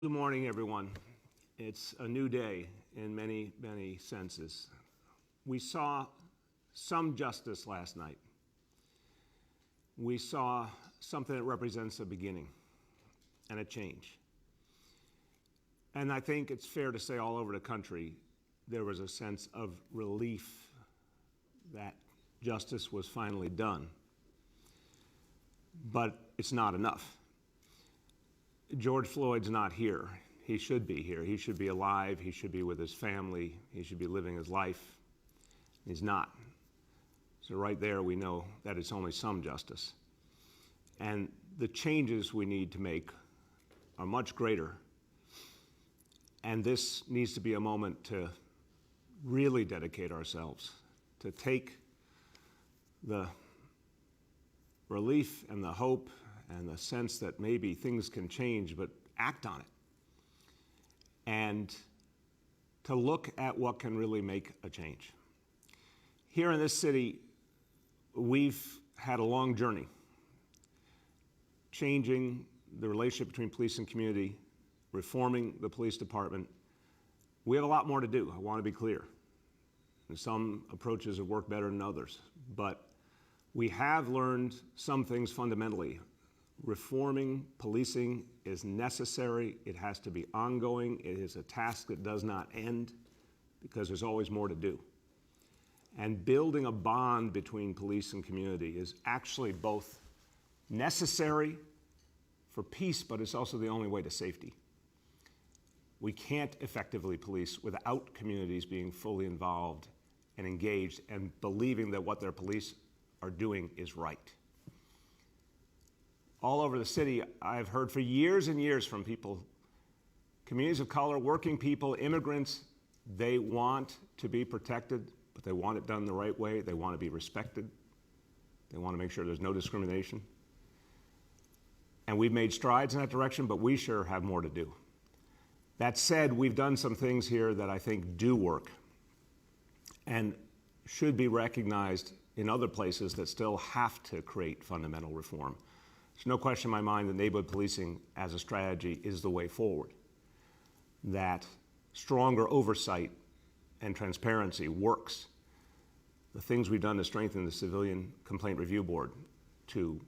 Good morning, everyone. It's a new day in many, many senses. We saw some justice last night. We saw something that represents a beginning and a change. And I think it's fair to say all over the country, there was a sense of relief that justice was finally done. But it's not enough. George Floyd's not here. He should be here. He should be alive. He should be with his family. He should be living his life. He's not. So right there we know that it's only some justice. And the changes we need to make are much greater. And this needs to be a moment to really dedicate ourselves, to take the relief and the hope and the sense that maybe things can change, but act on it. And to look at what can really make a change. Here in this city, we've had a long journey, changing the relationship between police and community, reforming the police department. We have a lot more to do, I want to be clear. And some approaches have worked better than others, but we have learned some things fundamentally. Reforming policing is necessary. It has to be ongoing. It is a task that does not end because there's always more to do. And building a bond between police and community is actually both necessary for peace, but it's also the only way to safety. We can't effectively police without communities being fully involved and engaged and believing that what their police are doing is right. All over the city, I've heard for years and years from people, communities of color, working people, immigrants, they want to be protected, but they want it done the right way. They want to be respected. They want to make sure there's no discrimination. And we've made strides in that direction, but we sure have more to do. That said, we've done some things here that I think do work and should be recognized in other places that still have to create fundamental reform. There's no question in my mind that neighborhood policing as a strategy is the way forward. That stronger oversight and transparency works. The things we've done to strengthen the Civilian Complaint Review Board, to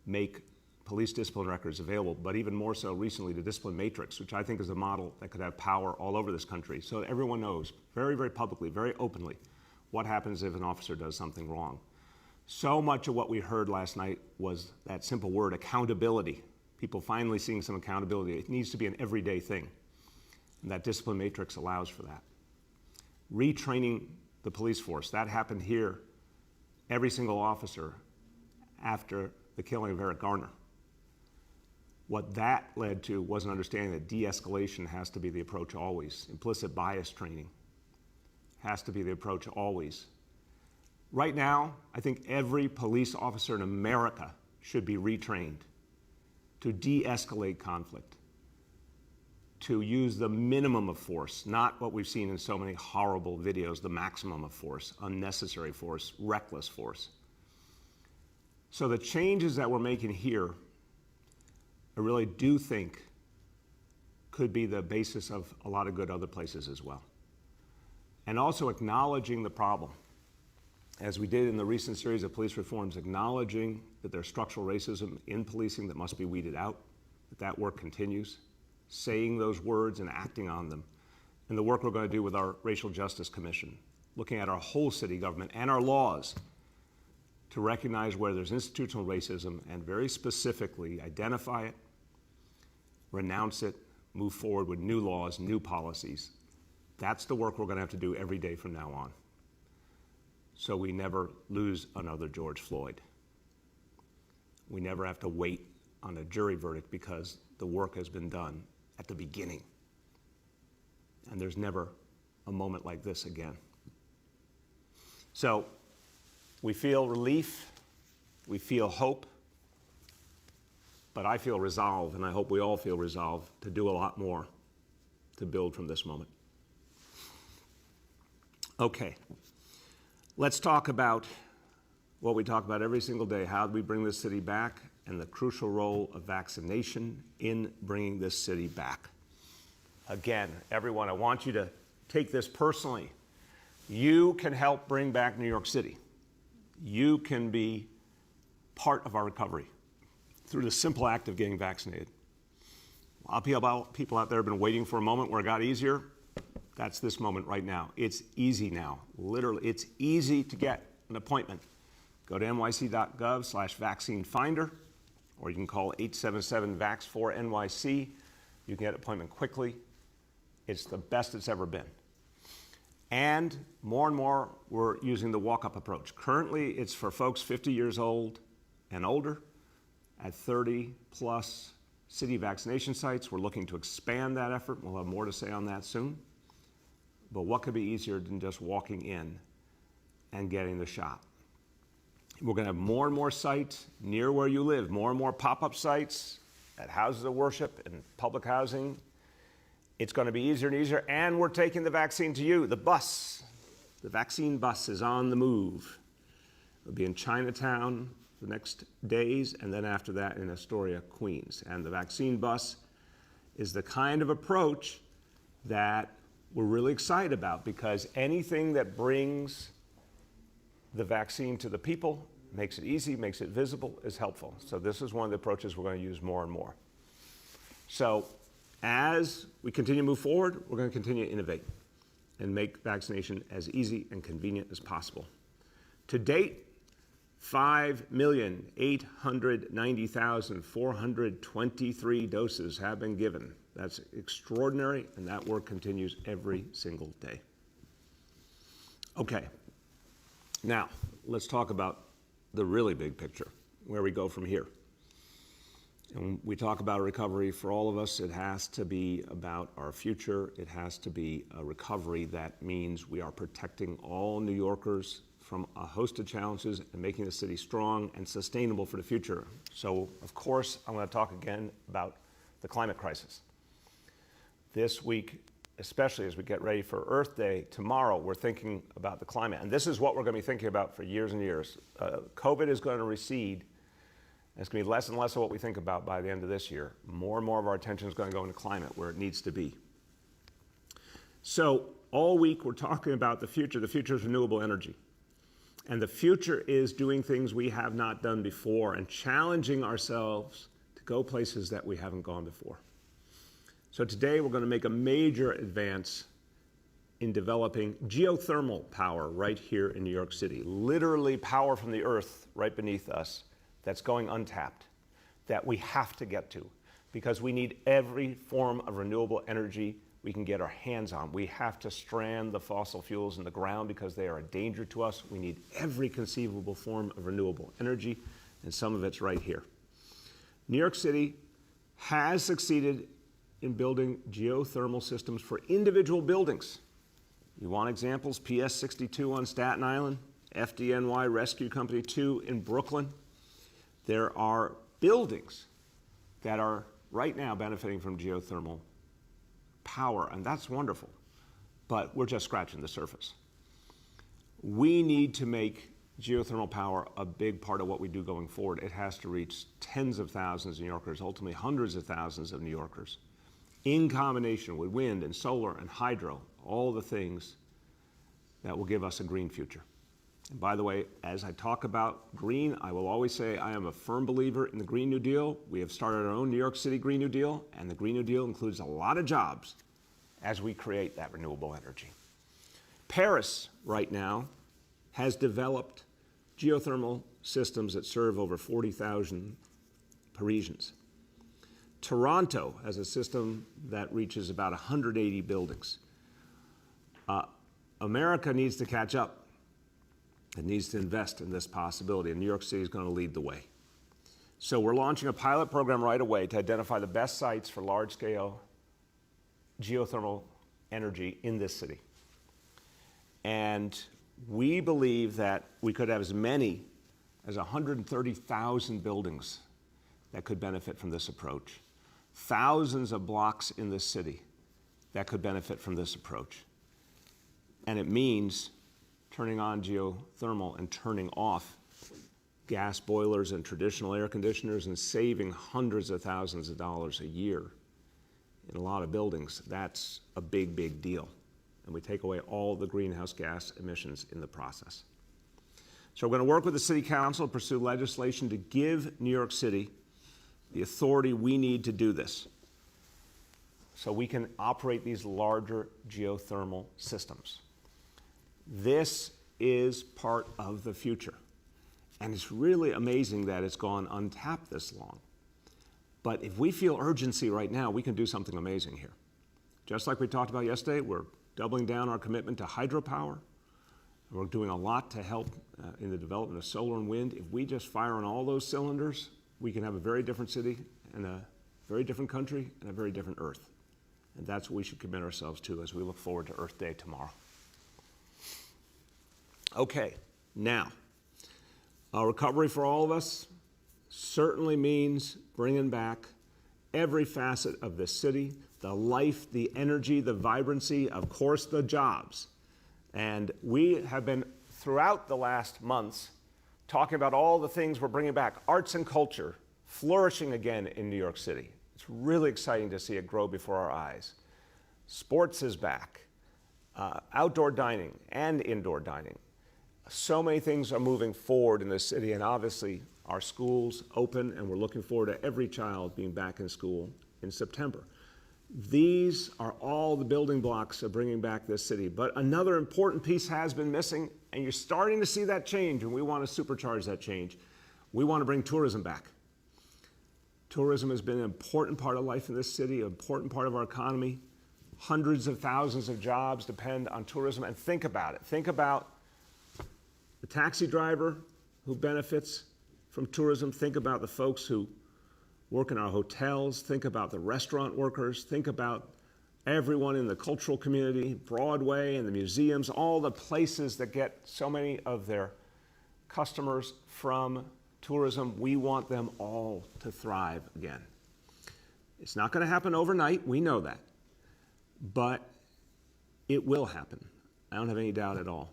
make police discipline records available, but even more so recently the discipline matrix, which I think is a model that could have power all over this country, so that everyone knows very, very publicly, very openly, what happens if an officer does something wrong. So much of what we heard last night was that simple word, accountability. People finally seeing some accountability. It needs to be an everyday thing. And that discipline matrix allows for that. Retraining the police force. That happened here, every single officer, after the killing of Eric Garner. What that led to was an understanding that de-escalation has to be the approach always. Implicit bias training has to be the approach always. Right now, I think every police officer in America should be retrained to de-escalate conflict, to use the minimum of force, not what we've seen in so many horrible videos, the maximum of force, unnecessary force, reckless force. So the changes that we're making here, I really do think could be the basis of a lot of good other places as well. And also acknowledging the problem, as we did in the recent series of police reforms, acknowledging that there's structural racism in policing that must be weeded out, that work continues, saying those words and acting on them. And the work we're going to do with our Racial Justice Commission, looking at our whole city government and our laws to recognize where there's institutional racism and very specifically identify it, renounce it, move forward with new laws, new policies. That's the work we're going to have to do every day from now on, so we never lose another George Floyd. We never have to wait on a jury verdict because the work has been done at the beginning. And there's never a moment like this again. So we feel relief, we feel hope, but I feel resolve, and I hope we all feel resolve to do a lot more to build from this moment. Okay. Let's talk about what we talk about every single day. How do we bring this city back? And the crucial role of vaccination in bringing this city back. Again, everyone, I want you to take this personally. You can help bring back New York City. You can be part of our recovery through the simple act of getting vaccinated. A lot of people out there have been waiting for a moment where it got easier. That's this moment right now. It's easy now. Literally, it's easy to get an appointment. Go to nyc.gov/vaccine finder, or you can call 877-VAX4-NYC. You can get an appointment quickly. It's the best it's ever been. And more, we're using the walk-up approach. Currently, it's for folks 50 years old and older at 30-plus city vaccination sites. We're looking to expand that effort. We'll have more to say on that soon. But what could be easier than just walking in and getting the shot? We're going to have more and more sites near where you live, more and more pop-up sites at houses of worship and public housing. It's going to be easier and easier, and we're taking the vaccine to you. The vaccine bus is on the move. It'll be in Chinatown the next days, and then after that in Astoria, Queens. And the vaccine bus is the kind of approach that we're really excited about, because anything that brings the vaccine to the people, makes it easy, makes it visible, is helpful. So this is one of the approaches we're going to use more and more. So as we continue to move forward, we're going to continue to innovate and make vaccination as easy and convenient as possible. To date, 5,890,423 doses have been given. That's extraordinary, and that work continues every single day. Okay, now let's talk about the really big picture, where we go from here. And when we talk about a recovery, for all of us, it has to be about our future. It has to be a recovery that means we are protecting all New Yorkers from a host of challenges and making the city strong and sustainable for the future. So, of course, I'm going to talk again about the climate crisis. This week, especially as we get ready for Earth Day tomorrow, we're thinking about the climate. And this is what we're going to be thinking about for years and years. COVID is going to recede. It's going to be less and less of what we think about by the end of this year. More and more of our attention is going to go into climate, where it needs to be. So all week we're talking about the future. The future is renewable energy. And the future is doing things we have not done before and challenging ourselves to go places that we haven't gone before. So today we're going to make a major advance in developing geothermal power right here in New York City. Literally power from the earth right beneath us that's going untapped, that we have to get to, because we need every form of renewable energy we can get our hands on. We have to strand the fossil fuels in the ground because they are a danger to us. We need every conceivable form of renewable energy, and some of it's right here. New York City has succeeded in building geothermal systems for individual buildings. You want examples? PS 62 on Staten Island, FDNY Rescue Company 2 in Brooklyn. There are buildings that are right now benefiting from geothermal power, and that's wonderful, but we're just scratching the surface. We need to make geothermal power a big part of what we do going forward. It has to reach tens of thousands of New Yorkers, ultimately hundreds of thousands of New Yorkers, in combination with wind and solar and hydro, all the things that will give us a green future. And by the way, as I talk about green, I will always say I am a firm believer in the Green New Deal. We have started our own New York City Green New Deal, and the Green New Deal includes a lot of jobs as we create that renewable energy. Paris, right now, has developed geothermal systems that serve over 40,000 Parisians. Toronto has a system that reaches about 180 buildings. America needs to catch up. It needs to invest in this possibility, and New York City is going to lead the way. So we're launching a pilot program right away to identify the best sites for large-scale geothermal energy in this city. And we believe that we could have as many as 130,000 buildings that could benefit from this approach. Thousands of blocks in this city that could benefit from this approach. And it means turning on geothermal and turning off gas boilers and traditional air conditioners and saving hundreds of thousands of dollars a year in a lot of buildings, that's a big, big deal. And we take away all the greenhouse gas emissions in the process. So we're going to work with the City Council to pursue legislation to give New York City the authority we need to do this, so we can operate these larger geothermal systems. This is part of the future. And it's really amazing that it's gone untapped this long. But if we feel urgency right now, we can do something amazing here. Just like we talked about yesterday, we're doubling down our commitment to hydropower. We're doing a lot to help in the development of solar and wind. If we just fire on all those cylinders, we can have a very different city and a very different country and a very different Earth. And that's what we should commit ourselves to as we look forward to Earth Day tomorrow. Okay, now, recovery for all of us certainly means bringing back every facet of the city, the life, the energy, the vibrancy, of course, the jobs. And we have been, throughout the last months, talking about all the things we're bringing back. Arts and culture flourishing again in New York City. It's really exciting to see it grow before our eyes. Sports is back. Outdoor dining and indoor dining. So many things are moving forward in the city, and obviously our schools open, and we're looking forward to every child being back in school in September. These are all the building blocks of bringing back this city. But another important piece has been missing, and you're starting to see that change, and we want to supercharge that change. We want to bring tourism back. Tourism has been an important part of life in this city, an important part of our economy. Hundreds of thousands of jobs depend on tourism. And think about it. Think about the taxi driver who benefits from tourism. Think about the folks who work in our hotels. Think about the restaurant workers. Think about everyone in the cultural community, Broadway and the museums, all the places that get so many of their customers from tourism. We want them all to thrive again. It's not going to happen overnight. We know that. But it will happen. I don't have any doubt at all.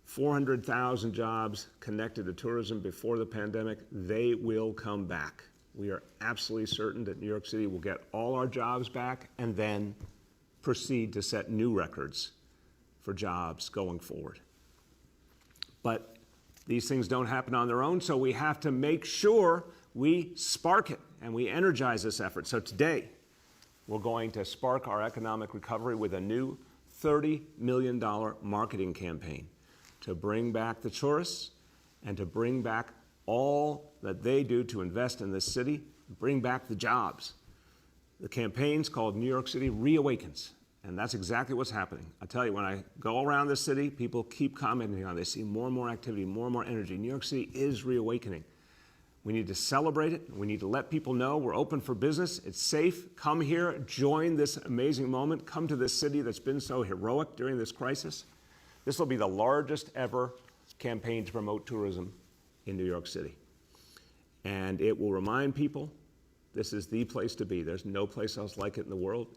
400,000 jobs connected to tourism before the pandemic. They will come back. We are absolutely certain that New York City will get all our jobs back and then proceed to set new records for jobs going forward. But these things don't happen on their own, so we have to make sure we spark it and we energize this effort. So today, we're going to spark our economic recovery with a new $30 million marketing campaign to bring back the tourists and to bring back all that they do to invest in this city, bring back the jobs. The campaign's called New York City Reawakens, and that's exactly what's happening. I tell you, when I go around this city, people keep commenting on it. They see more and more activity, more and more energy. New York City is reawakening. We need to celebrate it. We need to let people know we're open for business. It's safe. Come here, join this amazing moment. Come to this city that's been so heroic during this crisis. This will be the largest ever campaign to promote tourism in New York City. And it will remind people this is the place to be. There's no place else like it in the world.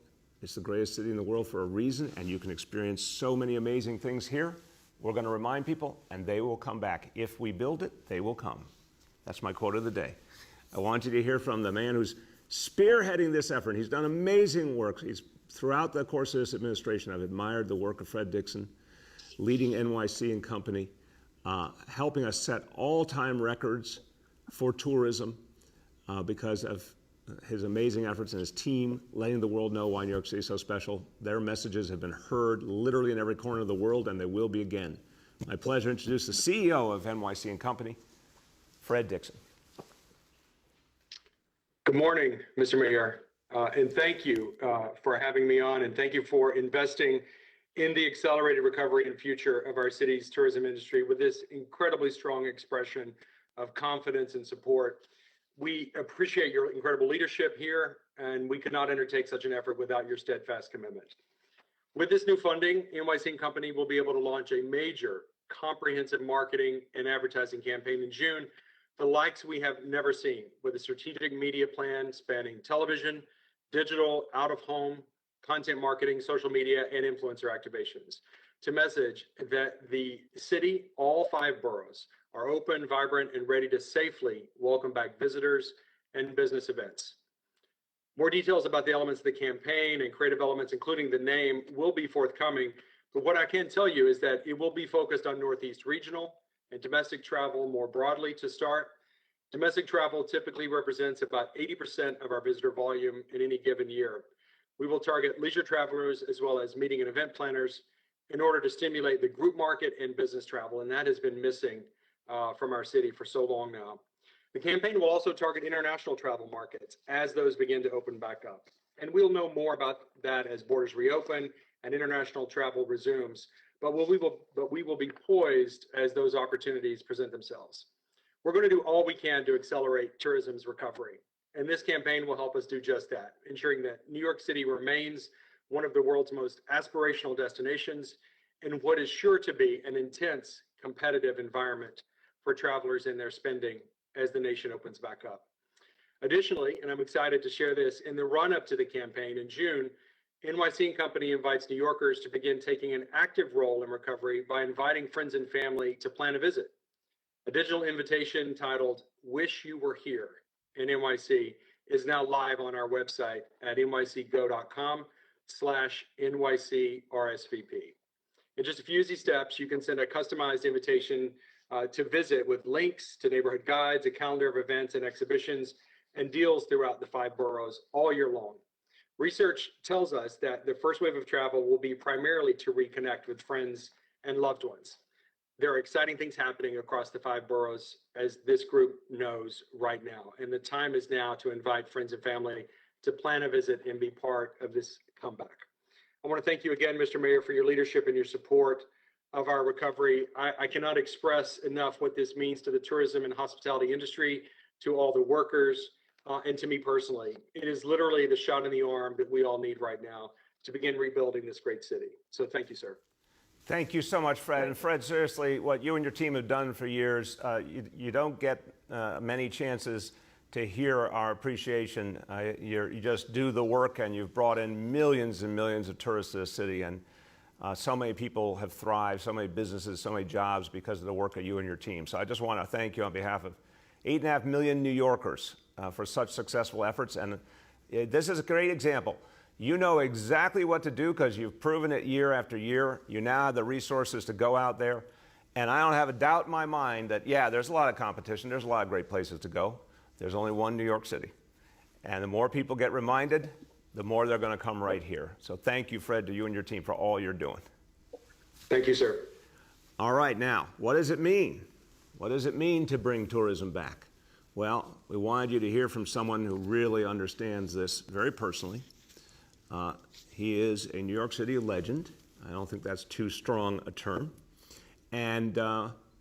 It's the greatest city in the world for a reason, and you can experience so many amazing things here. We're going to remind people, and they will come back. If we build it, they will come. That's my quote of the day. I want you to hear from the man who's spearheading this effort. He's done amazing work. Throughout the course of this administration, I've admired the work of Fred Dixon, leading NYC and Company, helping us set all-time records for tourism because of his amazing efforts and his team letting the world know why New York City is so special. Their messages have been heard literally in every corner of the world, and they will be again. My pleasure to introduce the CEO of NYC and Company, Fred Dixon. Good morning, Mr. Mayor, and thank you for having me on, and thank you for investing in the accelerated recovery and future of our city's tourism industry with this incredibly strong expression of confidence and support. We appreciate your incredible leadership here, and we could not undertake such an effort without your steadfast commitment. With this new funding, NYC and Company will be able to launch a major comprehensive marketing and advertising campaign in June, the likes we have never seen, with a strategic media plan spanning television, digital, out-of-home, content marketing, social media, and influencer activations to message that the city, all 5 boroughs, are open, vibrant, and ready to safely welcome back visitors and business events. More details about the elements of the campaign and creative elements, including the name, will be forthcoming. But what I can tell you is that it will be focused on Northeast regional and domestic travel more broadly to start. Domestic travel typically represents about 80% of our visitor volume in any given year. We will target leisure travelers as well as meeting and event planners in order to stimulate the group market and business travel, and that has been missing from our city for so long now. The campaign will also target international travel markets as those begin to open back up. And we'll know more about that as borders reopen and international travel resumes, but we will be poised as those opportunities present themselves. We're going to do all we can to accelerate tourism's recovery. And this campaign will help us do just that, ensuring that New York City remains one of the world's most aspirational destinations in what is sure to be an intense competitive environment for travelers and their spending as the nation opens back up. Additionally, and I'm excited to share this, in the run-up to the campaign in June, NYC & Company invites New Yorkers to begin taking an active role in recovery by inviting friends and family to plan a visit. A digital invitation titled "Wish You Were Here" in NYC is now live on our website at nycgo.com/NYCRSVP. In just a few easy steps, you can send a customized invitation to visit with links to neighborhood guides, a calendar of events and exhibitions, and deals throughout the 5 boroughs all year long. Research tells us that the first wave of travel will be primarily to reconnect with friends and loved ones. There are exciting things happening across the 5 boroughs, as this group knows right now. And the time is now to invite friends and family to plan a visit and be part of this comeback. I want to thank you again, Mr. Mayor, for your leadership and your support of our recovery. I cannot express enough what this means to the tourism and hospitality industry, to all the workers, and to me personally. It is literally the shot in the arm that we all need right now to begin rebuilding this great city. So thank you, sir. Thank you so much, Fred. And Fred, seriously, what you and your team have done for years, you don't get many chances to hear our appreciation. You just do the work, and you've brought in millions and millions of tourists to the city. And so many people have thrived, so many businesses, so many jobs because of the work of you and your team. So I just want to thank you on behalf of 8.5 million New Yorkers for such successful efforts. And this is a great example. You know exactly what to do because you've proven it year after year. You now have the resources to go out there. And I don't have a doubt in my mind that, yeah, there's a lot of competition. There's a lot of great places to go. There's only one New York City. And the more people get reminded, the more they're going to come right here. So thank you, Fred, to you and your team for all you're doing. Thank you, sir. All right, now, what does it mean? What does it mean to bring tourism back? Well, we wanted you to hear from someone who really understands this very personally. He is a New York City legend. I don't think that's too strong a term. And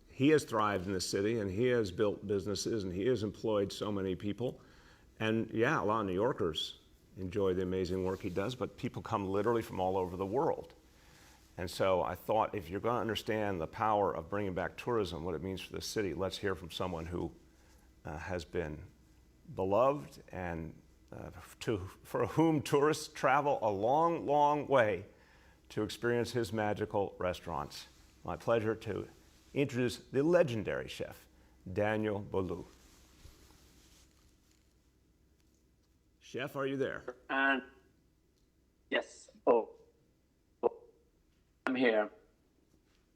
he has thrived in the city, and he has built businesses, and he has employed so many people. And yeah, a lot of New Yorkers enjoy the amazing work he does, but people come literally from all over the world. And so I thought, if you're going to understand the power of bringing back tourism, what it means for the city, let's hear from someone who has been beloved and for whom tourists travel a long, long way to experience his magical restaurants. My pleasure to introduce the legendary chef, Daniel Boulud. Chef, are you there? And yes. I'm here.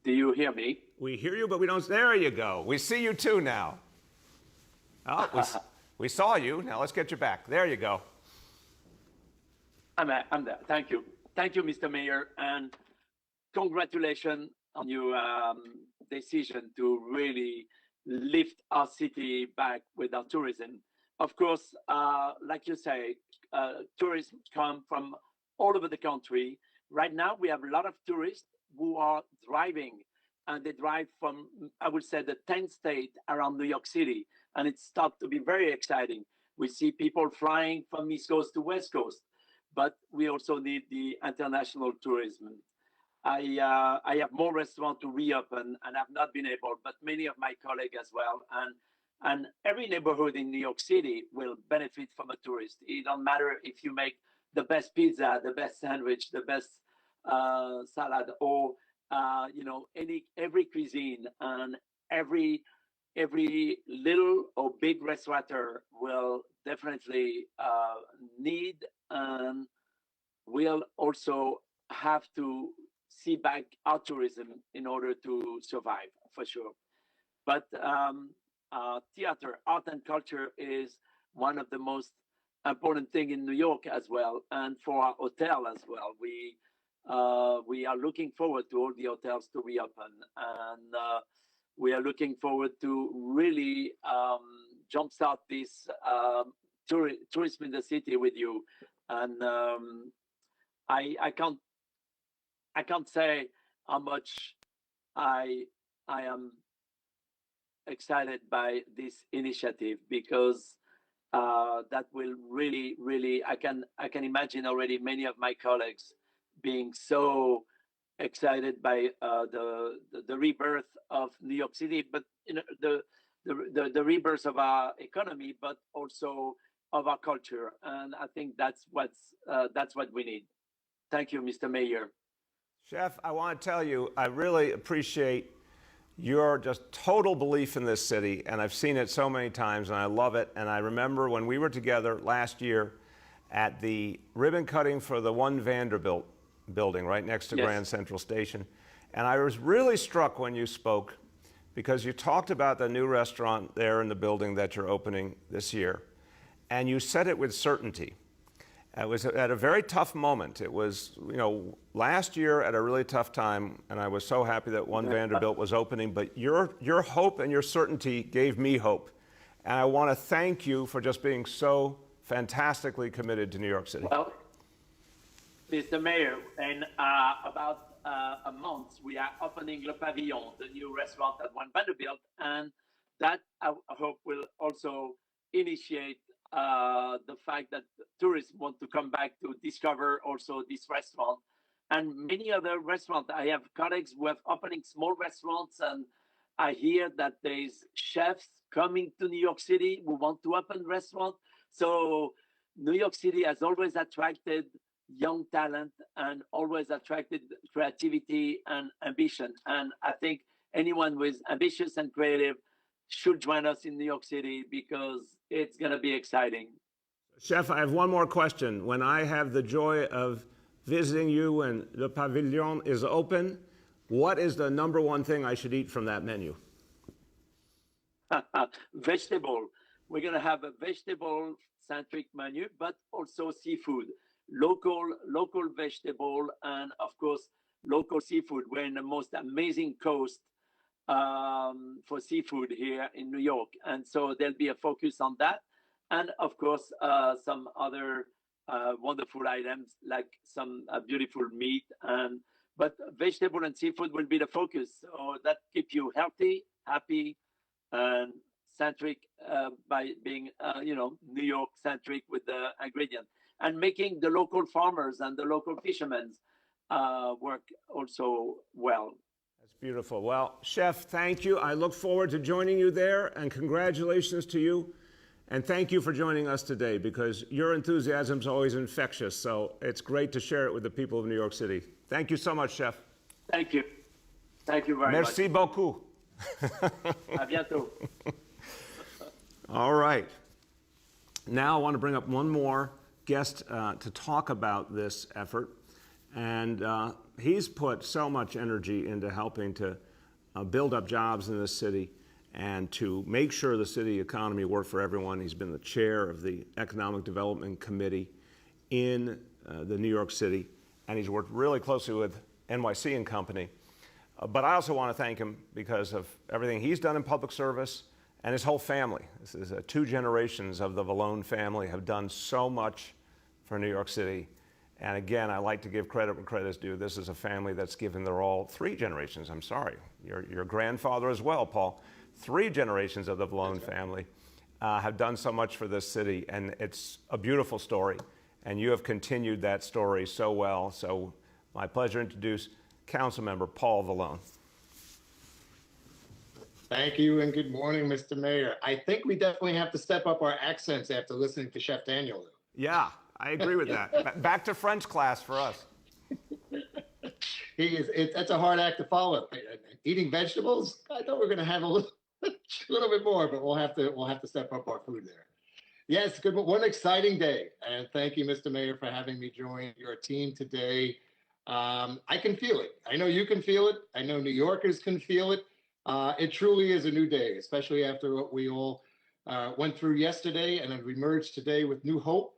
Do you hear me? We hear you, but we don't. There you go. We see you too now. Oh, we saw you. Now let's get you back. There you go. I'm there. Thank you. Thank you, Mr. Mayor, and congratulations on your decision to really lift our city back with our tourism. Of course, like you say, tourists come from all over the country. Right now, we have a lot of tourists who are driving, and they drive from, I would say, the 10th state around New York City, and it starts to be very exciting. We see people flying from East Coast to West Coast, but we also need the international tourism. I have more restaurants to reopen, and I've not been able, but many of my colleagues as well. And every neighborhood in New York City will benefit from a tourist. It don't matter if you make the best pizza, the best sandwich, the best salad, or every cuisine and every every little or big restaurateur will definitely need, and will also have to see back our tourism in order to survive, for sure. But theater, art, and culture is one of the most important thing in New York as well, and for our hotel as well. We are looking forward to all the hotels to reopen, and we are looking forward to really jumpstart this tourism in the city with you. And I can't say how much I am excited by this initiative, because that will really I can imagine already many of my colleagues being so excited by the rebirth of New York City, but the rebirth of our economy, but also of our culture, and I think that's what we need. Thank you, Mr. Mayor. Chef, I want to tell you, I really appreciate your just total belief in this city, and I've seen it so many times, and I love it. And I remember when we were together last year at the ribbon cutting for the One Vanderbilt building right next to Yes. Grand Central Station, and I was really struck when you spoke, because you talked about the new restaurant there in the building that you're opening this year, and you said it with certainty. It was at a very tough moment. It was, last year at a really tough time, and I was so happy that One Vanderbilt was opening, but your hope and your certainty gave me hope. And I want to thank you for just being so fantastically committed to New York City. Well, Mr. Mayor, in about a month, we are opening Le Pavillon, the new restaurant at One Vanderbilt, and that I hope will also initiate the fact that tourists want to come back to discover also this restaurant and many other restaurants. I have colleagues who have opening small restaurants, and I hear that there's chefs coming to New York City who want to open restaurants. So New York City has always attracted young talent and always attracted creativity and ambition. And I think anyone who is ambitious and creative should join us in New York City, because it's going to be exciting. Chef, I have one more question. When I have the joy of visiting you and Le Pavillon is open, what is the number one thing I should eat from that menu? Vegetable. We're going to have a vegetable-centric menu, but also seafood. Local vegetable, and of course, local seafood. We're in the most amazing coast for seafood here in New York, and so there'll be a focus on that, and of course some other wonderful items like some beautiful meat, but vegetable and seafood will be the focus, so that keep you healthy, happy, and centric by being New York centric with the ingredient, and making the local farmers and the local fishermen work also well. That's beautiful. Well, Chef, thank you. I look forward to joining you there, and congratulations to you. And thank you for joining us today, because your enthusiasm is always infectious. So it's great to share it with the people of New York City. Thank you so much, Chef. Thank you. Thank you very Merci much. beaucoup. À bientôt. All right. Now I want to bring up one more guest to talk about this effort. And he's put so much energy into helping to build up jobs in this city and to make sure the city economy works for everyone. He's been the chair of the Economic Development Committee in the New York City, and he's worked really closely with NYC and Company. But I also want to thank him because of everything he's done in public service, and his whole family. This is 2 generations of the Vallone family have done so much for New York City. And again, I like to give credit where credit is due. This is a family that's given their all. 3 generations, I'm sorry. Your grandfather as well, Paul. 3 generations of the Vallone family have done so much for this city, and it's a beautiful story. And you have continued that story so well. So my pleasure to introduce Councilmember Paul Vallone. Thank you, and good morning, Mr. Mayor. I think we definitely have to step up our accents after listening to Chef Daniel. Yeah, I agree with that. Back to French class for us. That's a hard act to follow. Eating vegetables? I thought we were going to have a little little bit more, but we'll have to step up our food there. Yes, good. One exciting day, and thank you, Mr. Mayor, for having me join your team today. I can feel it. I know you can feel it. I know New Yorkers can feel it. It truly is a new day, especially after what we all went through yesterday and have emerged today with new hope.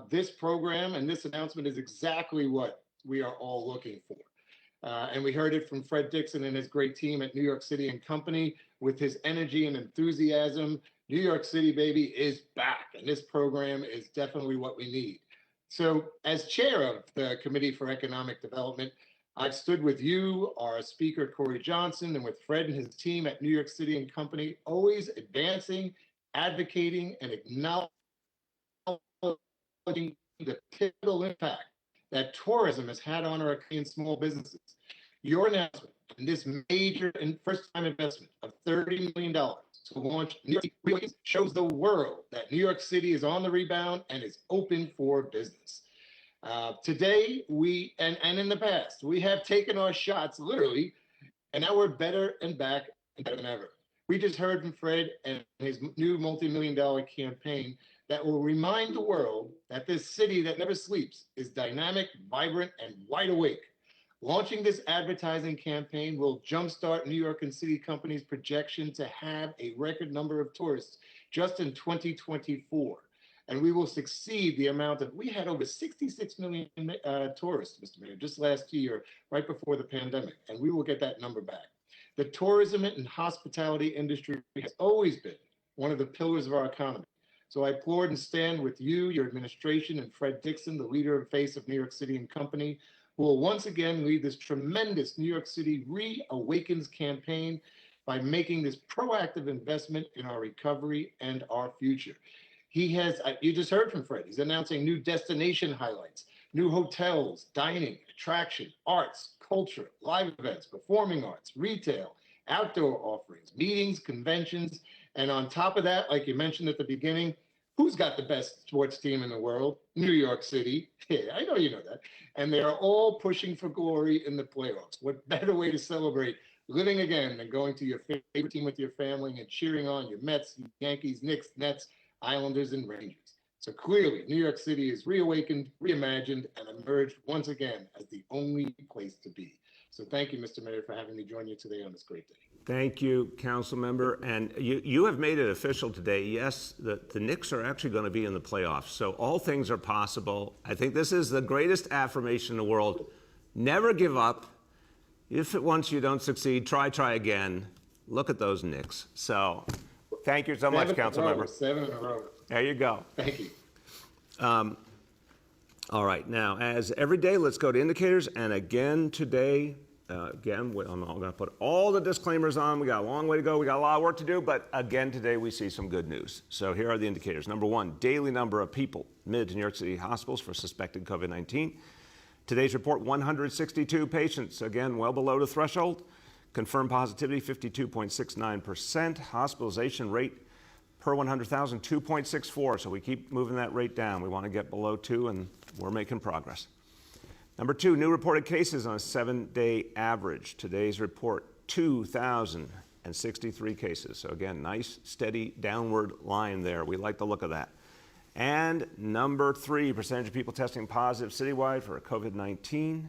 This program and this announcement is exactly what we are all looking for. And we heard it from Fred Dixon and his great team at New York City and Company with his energy and enthusiasm. New York City, baby, is back, and this program is definitely what we need. So as chair of the Committee for Economic Development, I've stood with you, our speaker, Corey Johnson, and with Fred and his team at New York City and Company, always advancing, advocating, and acknowledging the pivotal impact that tourism has had on our Canadian small businesses. Your announcement and this major and first-time investment of $30 million to launch New York City shows the world that New York City is on the rebound and is open for business. Today, and in the past, we have taken our shots literally, and now we're better and back and better than ever. We just heard from Fred and his new multi-million-dollar campaign that will remind the world that this city that never sleeps is dynamic, vibrant, and wide awake. Launching this advertising campaign will jumpstart New York and City Company's projection to have a record number of tourists just in 2024. And we will succeed the amount of, we had over 66 million tourists, Mr. Mayor, just last year, right before the pandemic, and we will get that number back. The tourism and hospitality industry has always been one of the pillars of our economy. So I applaud and stand with you, your administration, and Fred Dixon, the leader and face of New York City and Company, who will once again lead this tremendous New York City Reawakens campaign by making this proactive investment in our recovery and our future. He has, you just heard from Fred, he's announcing new destination highlights, new hotels, dining, attraction, arts, culture, live events, performing arts, retail, outdoor offerings, meetings, conventions, and on top of that, like you mentioned at the beginning, who's got the best sports team in the world? New York City. Yeah, I know you know that. And they are all pushing for glory in the playoffs. What better way to celebrate living again than going to your favorite team with your family and cheering on your Mets, Yankees, Knicks, Nets, Islanders, and Rangers. So clearly, New York City is reawakened, reimagined, and emerged once again as the only place to be. So thank you, Mr. Mayor, for having me join you today on this great day. Thank you, Council Member. And you have made it official today. Yes, the Knicks are actually going to be in the playoffs. So all things are possible. I think this is the greatest affirmation in the world. Never give up. If once you don't succeed, try again. Look at those Knicks. So thank you so much, Council Member. 7 in a row. There you go. Thank you. All right, now, as every day, let's go to indicators. And again today, I'm going to put all the disclaimers on. We got a long way to go. We got a lot of work to do. But again, today, we see some good news. So here are the indicators. Number one, daily number of people admitted to New York City hospitals for suspected COVID-19. Today's report, 162 patients. Again, well below the threshold. Confirmed positivity, 52.69%. Hospitalization rate per 100,000, 2.64. So we keep moving that rate down. We want to get below 2, and we're making progress. Number two, new reported cases on a 7-day average. Today's report, 2,063 cases. So again, nice, steady downward line there. We like the look of that. And number three, percentage of people testing positive citywide for COVID-19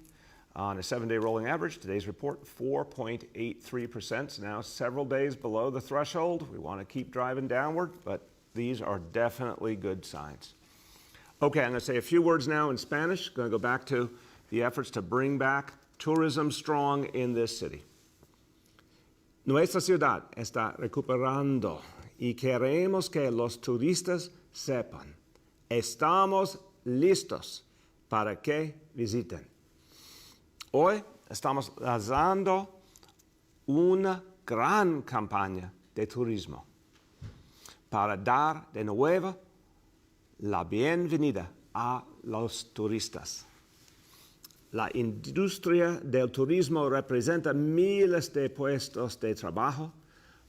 on a 7-day rolling average. Today's report, 4.83%. So now several days below the threshold. We want to keep driving downward, but these are definitely good signs. Okay, I'm going to say a few words now in Spanish. Going to go back to the efforts to bring back tourism strong in this city. Nuestra ciudad está recuperando y queremos que los turistas sepan. Estamos listos para que visiten. Hoy estamos lanzando una gran campaña de turismo para dar de nuevo la bienvenida a los turistas. La industria del turismo representa miles de puestos de trabajo.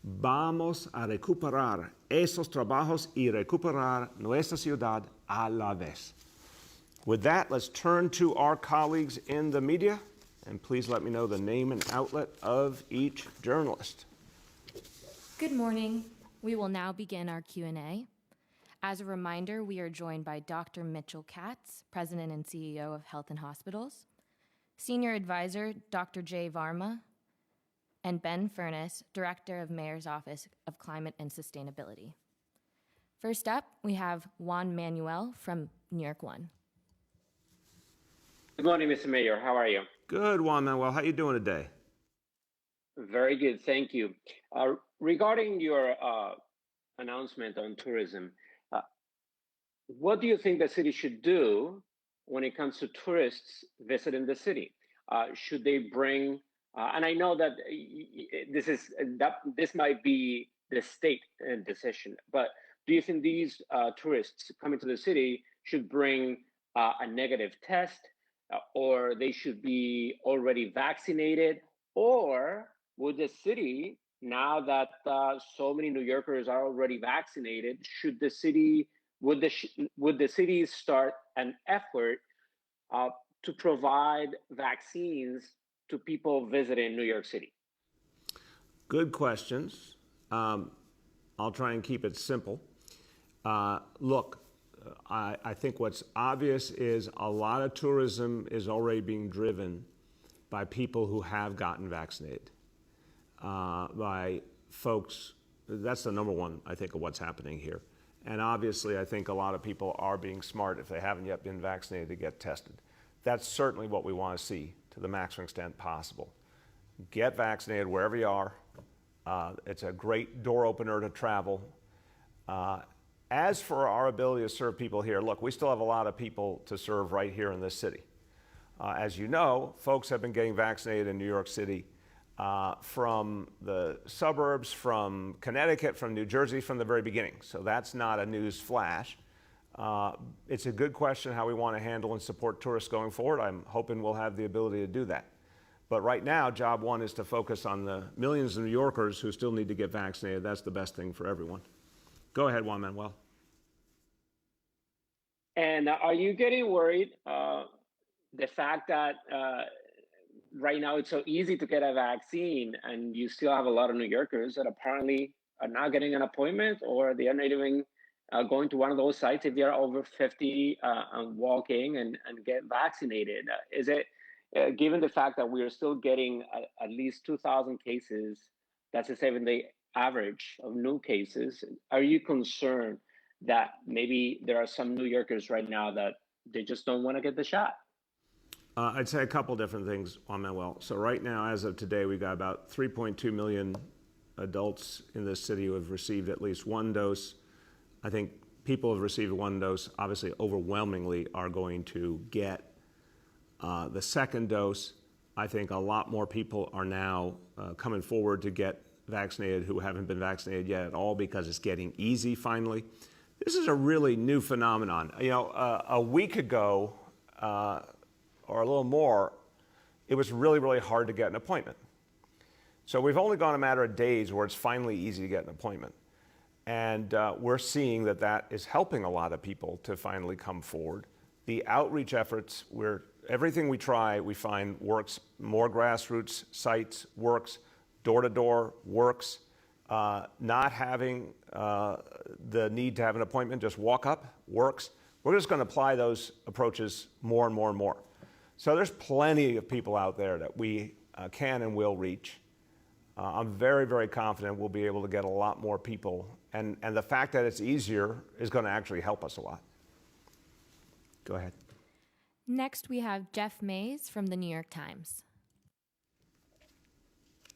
Vamos a recuperar esos trabajos y recuperar nuestra ciudad a la vez. With that, let's turn to our colleagues in the media, and please let me know the name and outlet of each journalist. Good morning. We will now begin our Q&A. As a reminder, we are joined by Dr. Mitchell Katz, President and CEO of Health and Hospitals, Senior Advisor Dr. Jay Varma, and Ben Furness, Director of Mayor's Office of Climate and Sustainability. First up, we have Juan Manuel from New York One. Good morning, Mr. Mayor. How are you? Good, Juan Manuel. How you doing today? Very good, thank you. Regarding your announcement on tourism, what do you think the city should do when it comes to tourists visiting the city? Should they bring, and I know that this might be the state decision, but do you think these tourists coming to the city should bring a negative test, or they should be already vaccinated, or would the city, now that so many New Yorkers are already vaccinated, would the city start an effort to provide vaccines to people visiting New York City? Good questions. I'll try and keep it simple. Look, I think what's obvious is a lot of tourism is already being driven by people who have gotten vaccinated, by folks. That's the number one, I think, of what's happening here. And obviously, I think a lot of people are being smart, if they haven't yet been vaccinated, to get tested. That's certainly what we want to see to the maximum extent possible. Get vaccinated wherever you are. It's a great door opener to travel. As for our ability to serve people here, look, we still have a lot of people to serve right here in this city. As you know, folks have been getting vaccinated in New York City from the suburbs, from Connecticut, from New Jersey, from the very beginning. So that's not a news flash. It's a good question how we want to handle and support tourists going forward. I'm hoping we'll have the ability to do that. But right now, job one is to focus on the millions of New Yorkers who still need to get vaccinated. That's the best thing for everyone. Go ahead, Juan Manuel. And are you getting worried the fact that right now it's so easy to get a vaccine, and you still have a lot of New Yorkers that apparently are not getting an appointment, or they are not even going to one of those sites if they are over 50 and walking and get vaccinated? Is it, given the fact that we are still getting at least 2,000 cases, that's a 7-day average of new cases, are you concerned that maybe there are some New Yorkers right now that they just don't want to get the shot? I'd say a couple different things, Juan Manuel. So right now, as of today, we've got about 3.2 million adults in this city who have received at least one dose. I think people who have received one dose, obviously overwhelmingly, are going to get the second dose. I think a lot more people are now coming forward to get vaccinated who haven't been vaccinated yet at all, because it's getting easy finally. This is a really new phenomenon. You know, a week ago, or a little more, it was really, really hard to get an appointment. So we've only gone a matter of days where it's finally easy to get an appointment. And we're seeing that that is helping a lot of people to finally come forward. The outreach efforts, everything we try, we find works. More grassroots sites works. Door-to-door works. Not having the need to have an appointment, just walk up, works. We're just going to apply those approaches more and more and more. So there's plenty of people out there that we can and will reach. I'm very, very confident we'll be able to get a lot more people. And the fact that it's easier is going to actually help us a lot. Go ahead. Next, we have Jeff Mays from the New York Times.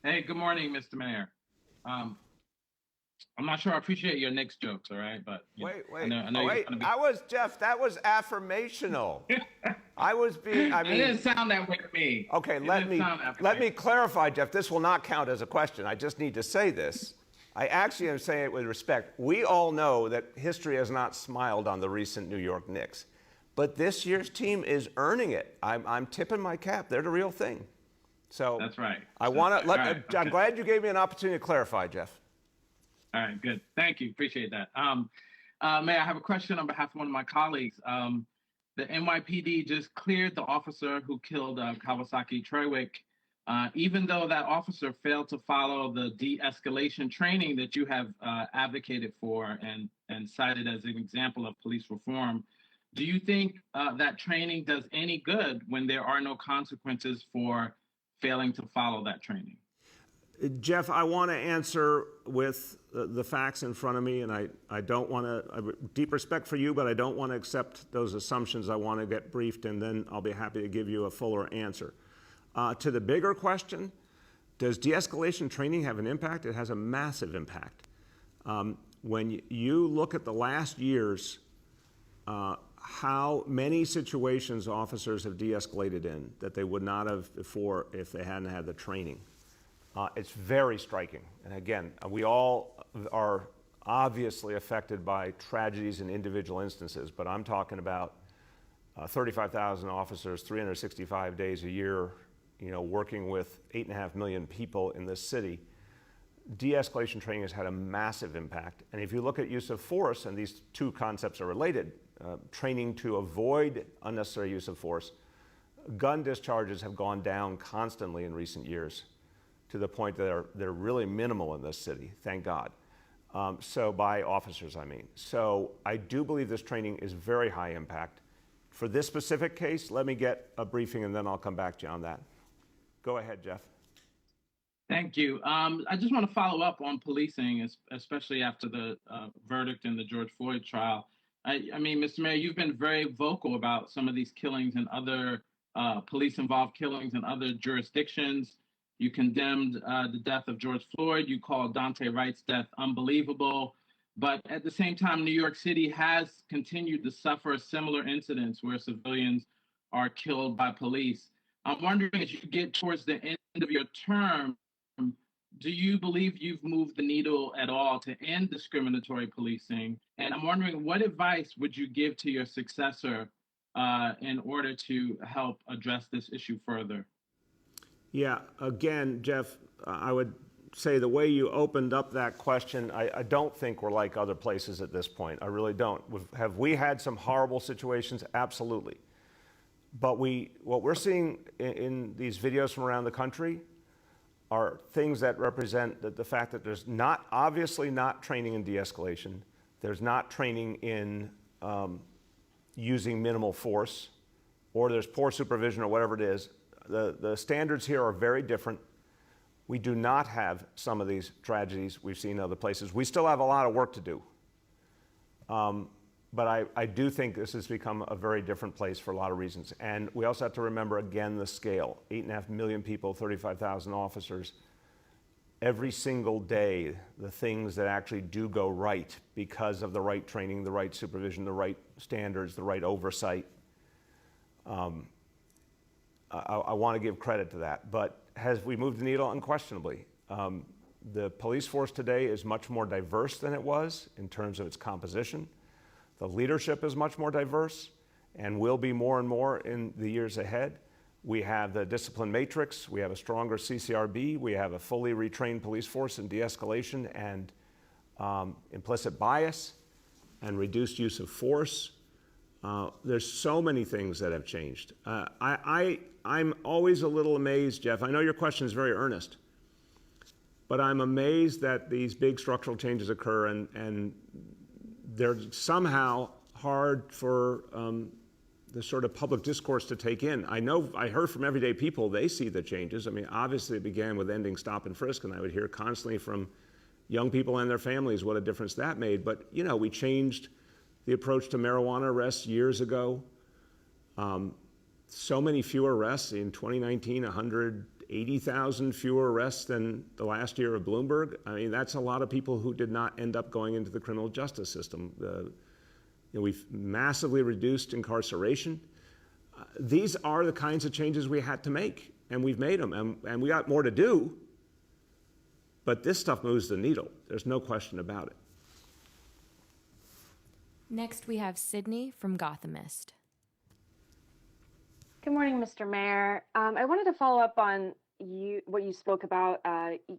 Hey, good morning, Mr. Mayor. I'm not sure I appreciate your Knicks jokes, all right? But Wait. I know That was, Jeff, that was affirmational. I mean. It didn't sound that way to me. Okay, let me clarify, Jeff. This will not count as a question. I just need to say this. I actually am saying it with respect. We all know that history has not smiled on the recent New York Knicks, but this year's team is earning it. I'm tipping my cap. They're the real thing. So that's right. I'm glad you gave me an opportunity to clarify, Jeff. All right, good. Thank you. Appreciate that. Mayor, I have a question on behalf of one of my colleagues. The NYPD just cleared the officer who killed Kawasaki Trewick even though that officer failed to follow the de-escalation training that you have advocated for and cited as an example of police reform. Do you think that training does any good when there are no consequences for failing to follow that training? Jeff, I want to answer with the facts in front of me, and I don't want to, I have deep respect for you, but I don't want to accept those assumptions. I want to get briefed, and then I'll be happy to give you a fuller answer. To the bigger question, does de-escalation training have an impact? It has a massive impact. When you look at the last years, how many situations officers have de-escalated in that they would not have before if they hadn't had the training. It's very striking. And again, we all are obviously affected by tragedies in individual instances, but I'm talking about 35,000 officers, 365 days a year, working with 8.5 million people in this city. De-escalation training has had a massive impact. And if you look at use of force, and these two concepts are related, training to avoid unnecessary use of force, gun discharges have gone down constantly in recent years to the point that they're really minimal in this city, thank God. So by officers, I mean. So I do believe this training is very high impact. For this specific case, let me get a briefing and then I'll come back to you on that. Go ahead, Jeff. Thank you. I just want to follow up on policing, especially after the verdict in the George Floyd trial. I mean, Mr. Mayor, you've been very vocal about some of these killings and other police-involved killings in other jurisdictions. You condemned the death of George Floyd. You called Daunte Wright's death unbelievable. But at the same time, New York City has continued to suffer similar incidents where civilians are killed by police. I'm wondering, as you get towards the end of your term, do you believe you've moved the needle at all to end discriminatory policing? And I'm wondering, what advice would you give to your successor in order to help address this issue further? Yeah, again, Jeff, I would say the way you opened up that question, I don't think we're like other places at this point. I really don't. Have we had some horrible situations? Absolutely. But what we're seeing in these videos from around the country are things that represent the fact that there's obviously not training in de-escalation. There's not training in using minimal force, or there's poor supervision or whatever it is. The standards here are very different. We do not have some of these tragedies we've seen in other places. We still have a lot of work to do. But I do think this has become a very different place for a lot of reasons. And we also have to remember, again, the scale. 8.5 million people, 35,000 officers. Every single day, the things that actually do go right because of the right training, the right supervision, the right standards, the right oversight. I want to give credit to that. But has we moved the needle? Unquestionably. The police force today is much more diverse than it was in terms of its composition. The leadership is much more diverse and will be more and more in the years ahead. We have the discipline matrix. We have a stronger CCRB. We have a fully retrained police force in de-escalation and implicit bias and reduced use of force. There's so many things that have changed. I'm always a little amazed, Jeff. I know your question is very earnest, but I'm amazed that these big structural changes occur and they're somehow hard for the sort of public discourse to take in. I heard from everyday people, they see the changes. I mean, obviously it began with ending stop and frisk, and I would hear constantly from young people and their families what a difference that made. But, we changed the approach to marijuana arrests years ago. So many fewer arrests in 2019, 180,000 fewer arrests than the last year of Bloomberg. I mean, that's a lot of people who did not end up going into the criminal justice system. We've massively reduced incarceration. These are the kinds of changes we had to make, and we've made them, and we got more to do, but this stuff moves the needle. There's no question about it. Next, we have Sydney from Gothamist. Good morning, Mr. Mayor. I wanted to follow up on what you spoke about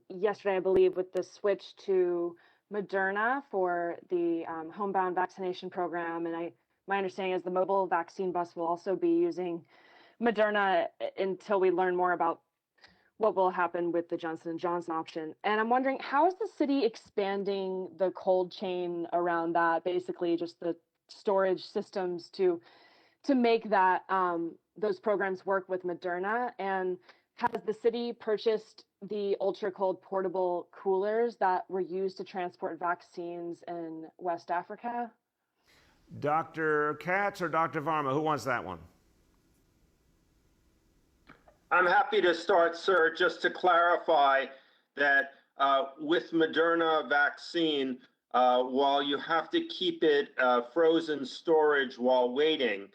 yesterday, I believe, with the switch to Moderna for the homebound vaccination program. And my understanding is the mobile vaccine bus will also be using Moderna until we learn more about what will happen with the Johnson & Johnson option. And I'm wondering, how is the city expanding the cold chain around that, basically just the storage systems to make that those programs work with Moderna? And has the city purchased the ultra cold portable coolers that were used to transport vaccines in West Africa? Dr. Katz or Dr. Varma, who wants that one? I'm happy to start, sir, just to clarify that with Moderna vaccine, while you have to keep it frozen storage while waiting,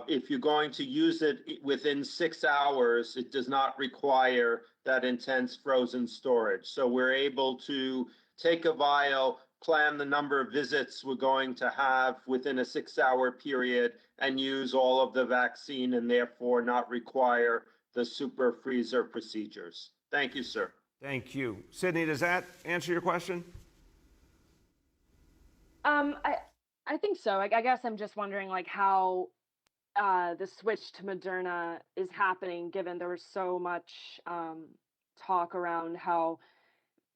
if you're going to use it within 6 hours, it does not require that intense frozen storage. So we're able to take a vial, plan the number of visits we're going to have within a 6-hour period, and use all of the vaccine, and therefore not require the super freezer procedures. Thank you, sir. Thank you. Sydney, does that answer your question? I think so. I guess I'm just wondering, like, how the switch to Moderna is happening, given there was so much talk around how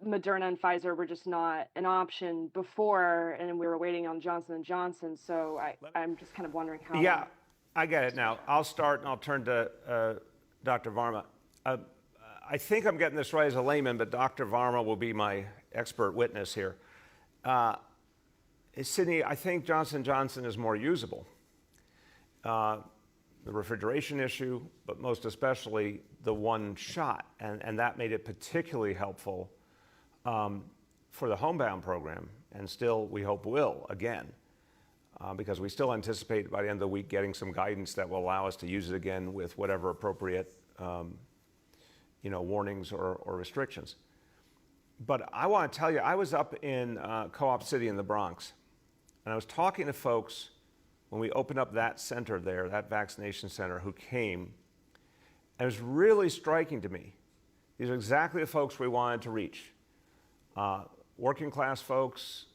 Moderna and Pfizer were just not an option before, and we were waiting on Johnson & Johnson. So I'm just kind of wondering how. Yeah, I get it now. I'll start and I'll turn to Dr. Varma. I think I'm getting this right as a layman, but Dr. Varma will be my expert witness here. Sydney, I think Johnson & Johnson is more usable. The refrigeration issue, but most especially the one shot, and that made it particularly helpful for the homebound program, and still we hope will again, because we still anticipate by the end of the week getting some guidance that will allow us to use it again with whatever appropriate warnings or restrictions. But I want to tell you, I was up in Co-op City in the Bronx, and I was talking to folks when we opened up that center there, that vaccination center, who came. And it was really striking to me. These are exactly the folks we wanted to reach. Working class folks,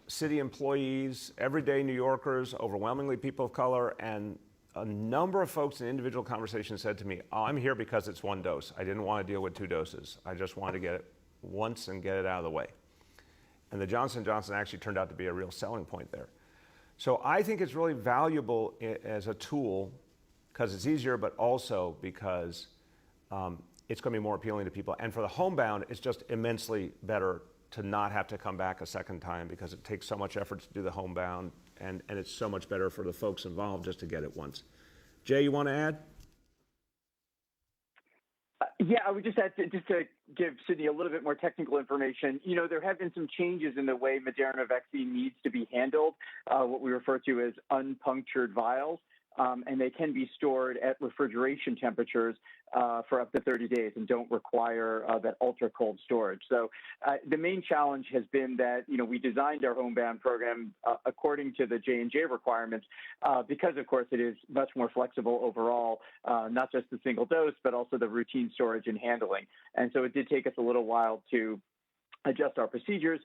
city employees, everyday New Yorkers, overwhelmingly people of color, and a number of folks in individual conversations said to me, "Oh, I'm here because it's one dose. I didn't want to deal with 2 doses. I just wanted to get it once and get it out of the way." And the Johnson & Johnson actually turned out to be a real selling point there. So I think it's really valuable as a tool because it's easier, but also because it's going to be more appealing to people. And for the homebound, it's just immensely better to not have to come back a second time because it takes so much effort to do the homebound, and it's so much better for the folks involved just to get it once. Jay, you want to add? Yeah, I would just add to give Sydney a little bit more technical information. There have been some changes in the way Moderna vaccine needs to be handled, what we refer to as unpunctured vials. And they can be stored at refrigeration temperatures for up to 30 days and don't require that ultra cold storage. So the main challenge has been that we designed our homebound program according to the J&J requirements because, of course, it is much more flexible overall, not just the single dose, but also the routine storage and handling. And so it did take us a little while to adjust our procedures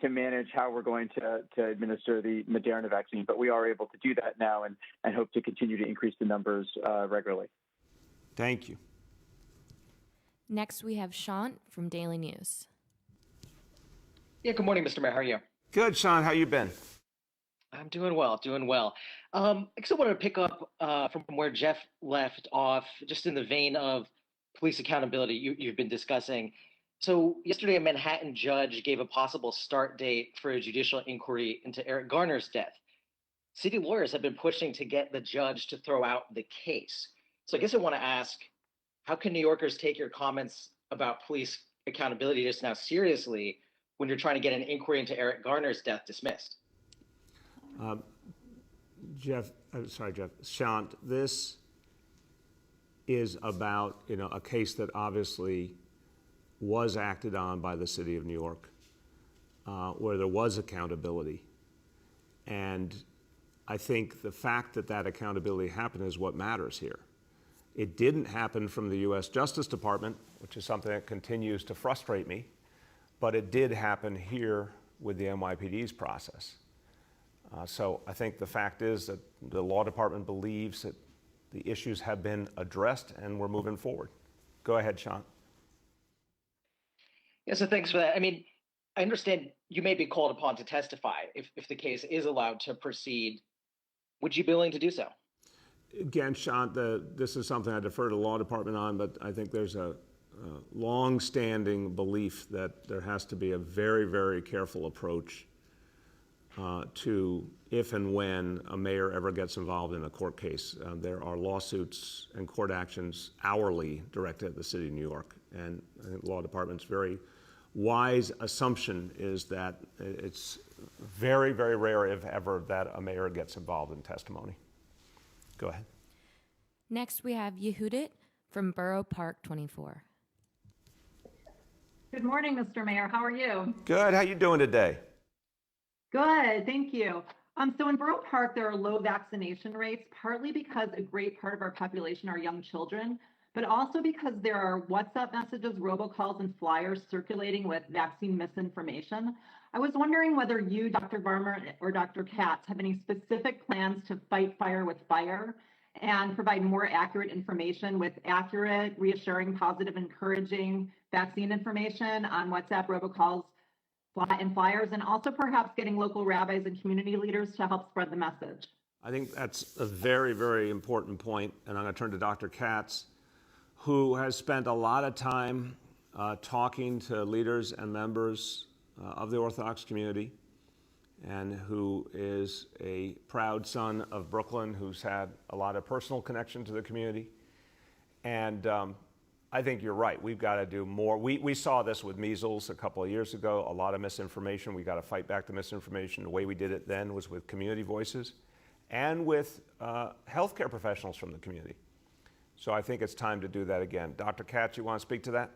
to manage how we're going to administer the Moderna vaccine. But we are able to do that now and hope to continue to increase the numbers regularly. Thank you. Next, we have Sean from Daily News. Yeah, good morning, Mr. Mayor. How are you? Good, Sean. How you been? I'm doing well, doing well. I guess I wanted to pick up from where Jeff left off, just in the vein of police accountability you've been discussing. So yesterday, a Manhattan judge gave a possible start date for a judicial inquiry into Eric Garner's death. City lawyers have been pushing to get the judge to throw out the case. So I guess I want to ask, how can New Yorkers take your comments about police accountability just now seriously when you're trying to get an inquiry into Eric Garner's death dismissed? Jeff, Sean, this is about a case that obviously was acted on by the city of New York, where there was accountability. And I think the fact that that accountability happened is what matters here. It didn't happen from the U.S. Justice Department, which is something that continues to frustrate me, but it did happen here with the NYPD's process. So I think the fact is that the law department believes that the issues have been addressed and we're moving forward. Go ahead, Sean. Yeah, so thanks for that. I mean, I understand you may be called upon to testify if the case is allowed to proceed. Would you be willing to do so? Again, Sean, this is something I defer to the law department on, but I think there's a long-standing belief that there has to be a very, very careful approach to if and when a mayor ever gets involved in a court case. There are lawsuits and court actions hourly directed at the city of New York, and I think the law department's very wise assumption is that it's very, very rare, if ever, that a mayor gets involved in testimony. Go ahead. Next, we have Yehudit from Borough Park 24. Good morning, Mr. Mayor. How are you? Good. How you doing today? Good, thank you. So in Borough Park, there are low vaccination rates, partly because a great part of our population are young children, but also because there are WhatsApp messages, robocalls, and flyers circulating with vaccine misinformation. I was wondering whether you, Dr. Varmer, or Dr. Katz have any specific plans to fight fire with fire and provide more accurate information with accurate, reassuring, positive, encouraging vaccine information on WhatsApp, robocalls, and flyers, and also perhaps getting local rabbis and community leaders to help spread the message. I think that's a very, very important point, and I'm going to turn to Dr. Katz, who has spent a lot of time talking to leaders and members of the Orthodox community, and who is a proud son of Brooklyn, who's had a lot of personal connection to the community. And I think you're right. We've got to do more. We saw this with measles a couple of years ago, a lot of misinformation. We got to fight back the misinformation. The way we did it then was with community voices and with healthcare professionals from the community. So I think it's time to do that again. Dr. Katz, you want to speak to that?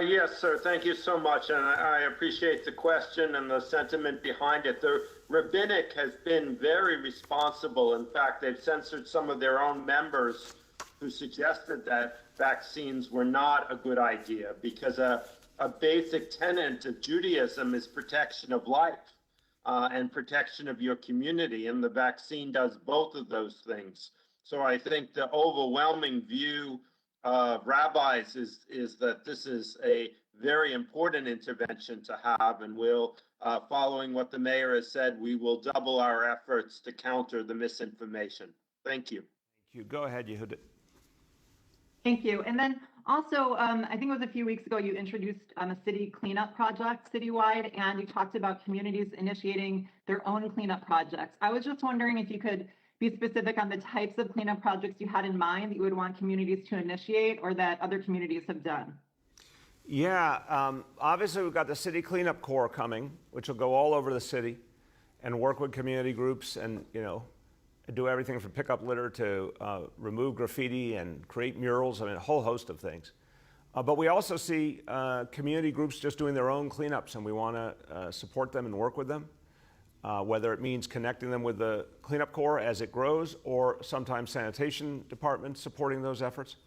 Yes, sir. Thank you so much. And I appreciate the question and the sentiment behind it. The rabbinic has been very responsible. In fact, they've censored some of their own members who suggested that vaccines were not a good idea because a basic tenet of Judaism is protection of life and protection of your community. And the vaccine does both of those things. So I think the overwhelming view of rabbis is that this is a very important intervention to have, and we'll, following what the mayor has said, we will double our efforts to counter the misinformation. Thank you. Thank you. Go ahead, Yehudit. Thank you. And then also, I think it was a few weeks ago, you introduced a city cleanup project citywide, and you talked about communities initiating their own cleanup projects. I was just wondering if you could be specific on the types of cleanup projects you had in mind that you would want communities to initiate or that other communities have done. Yeah, obviously we've got the City Cleanup Corps coming, which will go all over the city and work with community groups and, do everything from pick up litter to remove graffiti and create murals. I mean, a whole host of things. But we also see community groups just doing their own cleanups, and we want to support them and work with them, whether it means connecting them with the Cleanup Corps as it grows, or sometimes sanitation departments supporting those efforts.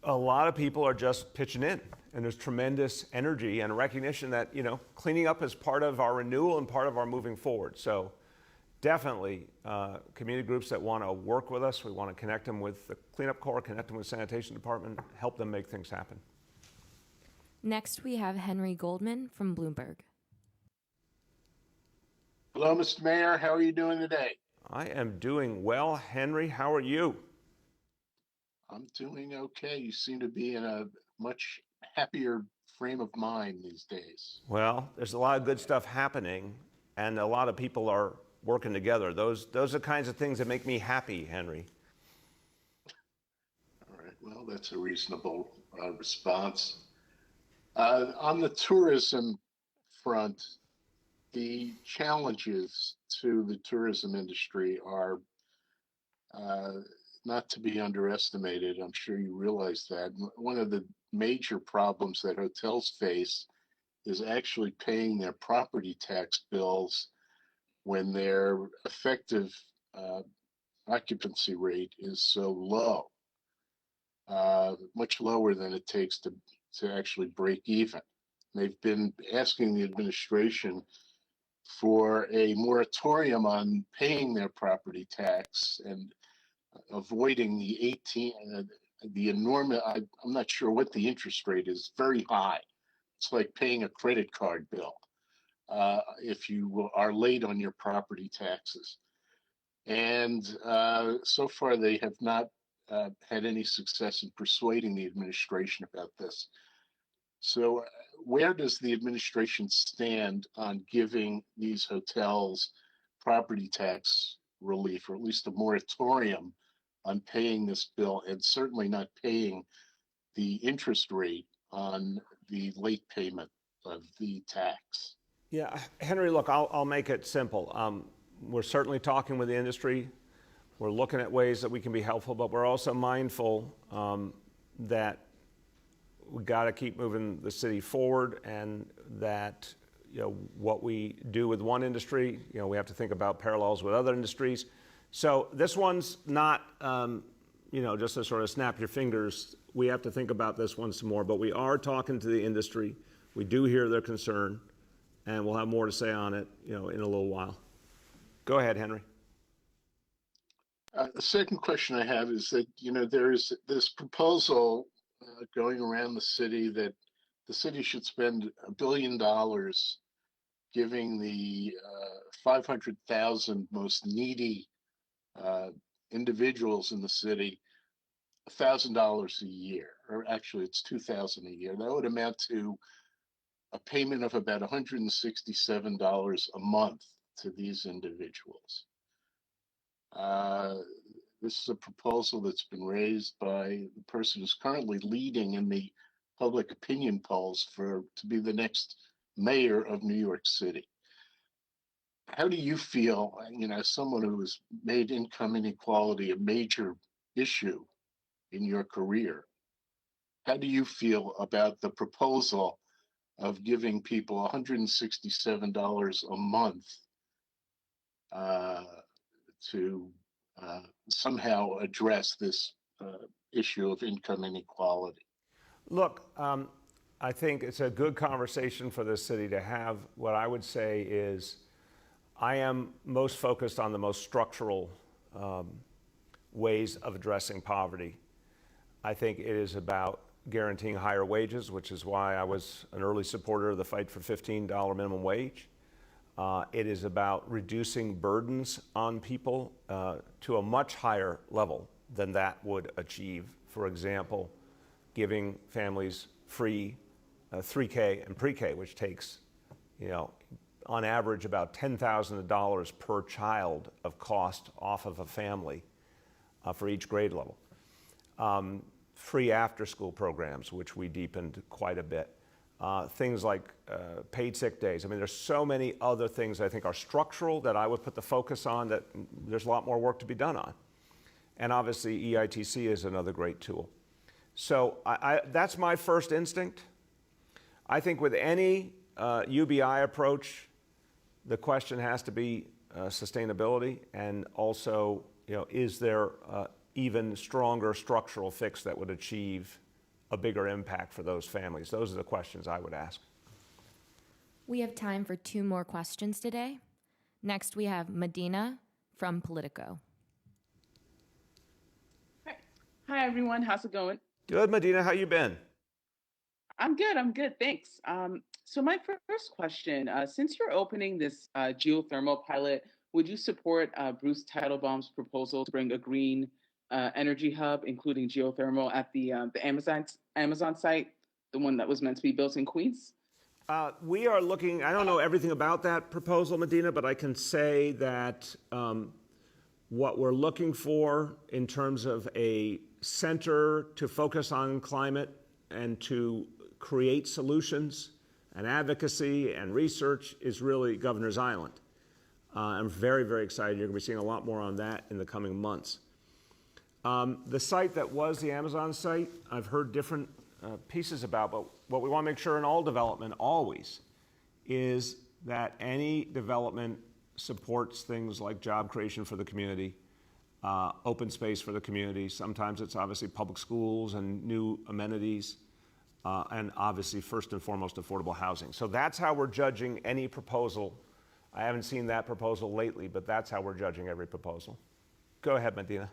A lot of people are just pitching in, and there's tremendous energy and recognition that, cleaning up is part of our renewal and part of our moving forward. So definitely community groups that want to work with us, we want to connect them with the Cleanup Corps, connect them with the sanitation department, help them make things happen. Next, we have Henry Goldman from Bloomberg. Hello, Mr. Mayor. How are you doing today? I am doing well. Henry, how are you? I'm doing okay. You seem to be in a much happier frame of mind these days. Well, there's a lot of good stuff happening, and a lot of people are working together. Those are kinds of things that make me happy, Henry. All right. Well, that's a reasonable response. On the tourism front, the challenges to the tourism industry are not to be underestimated. I'm sure you realize that. One of the major problems that hotels face is actually paying their property tax bills when their effective occupancy rate is so low, much lower than it takes to actually break even. They've been asking the administration for a moratorium on paying their property tax and avoiding the the enormous, I'm not sure what the interest rate is, very high. It's like paying a credit card bill if you are late on your property taxes. And so far, they have not had any success in persuading the administration about this. So, where does the administration stand on giving these hotels property tax relief, or at least a moratorium on paying this bill, and certainly not paying the interest rate on the late payment of the tax? Yeah, Henry, look, I'll make it simple. We're certainly talking with the industry. We're looking at ways that we can be helpful, but we're also mindful that we got to keep moving the city forward, and that what we do with one industry, we have to think about parallels with other industries. So this one's not, just to sort of snap your fingers. We have to think about this one some more, but we are talking to the industry. We do hear their concern, and we'll have more to say on it, in a little while. Go ahead, Henry. The second question I have is that, there's this proposal going around the city that the city should spend $1 billion giving the 500,000 most needy individuals in the city $1,000 a year, or actually it's $2,000 a year. That would amount to a payment of about $167 a month to these individuals. This is a proposal that's been raised by the person who's currently leading in the public opinion polls to be the next mayor of New York City. How do you feel, as someone who has made income inequality a major issue in your career, how do you feel about the proposal of giving people $167 a month to somehow address this issue of income inequality? Look, I think it's a good conversation for the city to have. What I would say is I am most focused on the most structural ways of addressing poverty. I think it is about guaranteeing higher wages, which is why I was an early supporter of the fight for $15 minimum wage. It is about reducing burdens on people to a much higher level than that would achieve. For example, giving families free 3K and pre-K, which takes, on average about $10,000 per child of cost off of a family for each grade level. Free after-school programs, which we deepened quite a bit. Things like paid sick days. I mean, there's so many other things I think are structural that I would put the focus on, that there's a lot more work to be done on. And obviously EITC is another great tool. So that's my first instinct. I think with any UBI approach, the question has to be sustainability, and also, is there even stronger structural fix that would achieve a bigger impact for those families? Those are the questions I would ask. We have time for 2 more questions today. Next, we have Medina from Politico. Hi, everyone. How's it going? Good, Medina. How you been? I'm good. Thanks. So my first question, since you're opening this geothermal pilot, would you support Bruce Teitelbaum's proposal to bring a green energy hub, including geothermal, at the Amazon site, the one that was meant to be built in Queens? We are looking, I don't know everything about that proposal, Medina, but I can say that what we're looking for in terms of a center to focus on climate and to create solutions and advocacy and research is really Governor's Island. I'm very, very excited. You're going to be seeing a lot more on that in the coming months. The site that was the Amazon site, I've heard different pieces about, but what we want to make sure in all development always is that any development supports things like job creation for the community, open space for the community. Sometimes it's obviously public schools and new amenities, and obviously first and foremost affordable housing. So that's how we're judging any proposal. I haven't seen that proposal lately, but that's how we're judging every proposal. Go ahead, Medina.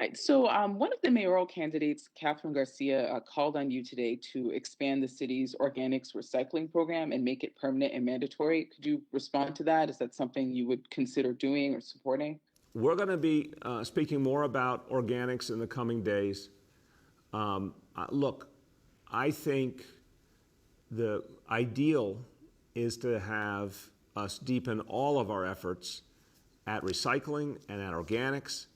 Right. So, one of the mayoral candidates, Catherine Garcia, called on you today to expand the city's organics recycling program and make it permanent and mandatory. Could you respond to that? Is that something you would consider doing or supporting? We're going to be speaking more about organics in the coming days. Look, I think the ideal is to have us deepen all of our efforts at recycling and at organics.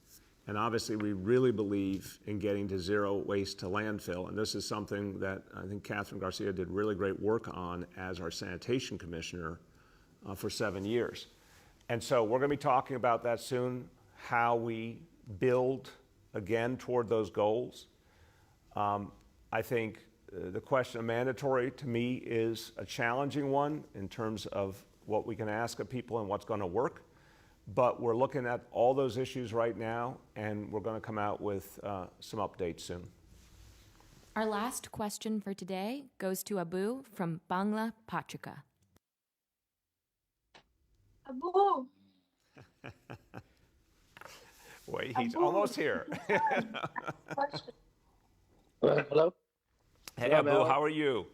And obviously, we really believe in getting to zero waste to landfill. And this is something that I think Catherine Garcia did really great work on as our sanitation commissioner for 7 years. And so we're going to be talking about that soon, how we build again toward those goals. I think the question of mandatory to me is a challenging one in terms of what we can ask of people and what's going to work. But we're looking at all those issues right now, and we're going to come out with some updates soon. Our last question for today goes to Abu from Bangla Patrika. Abu. Wait, he's Abu. almost here. Hello. Hey, Hello, Abu, Mel. how are you?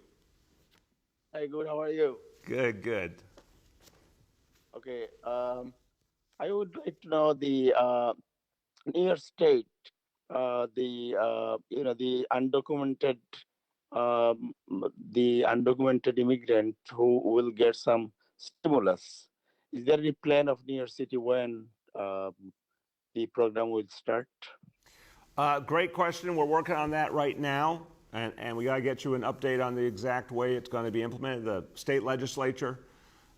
Hey, good. How are you? Good, good. Okay. I would like to know the New York State, the undocumented immigrant who will get some stimulus. Is there any plan of New York City when the program will start? Great question. We're working on that right now, and we got to get you an update on the exact way it's going to be implemented. The state legislature,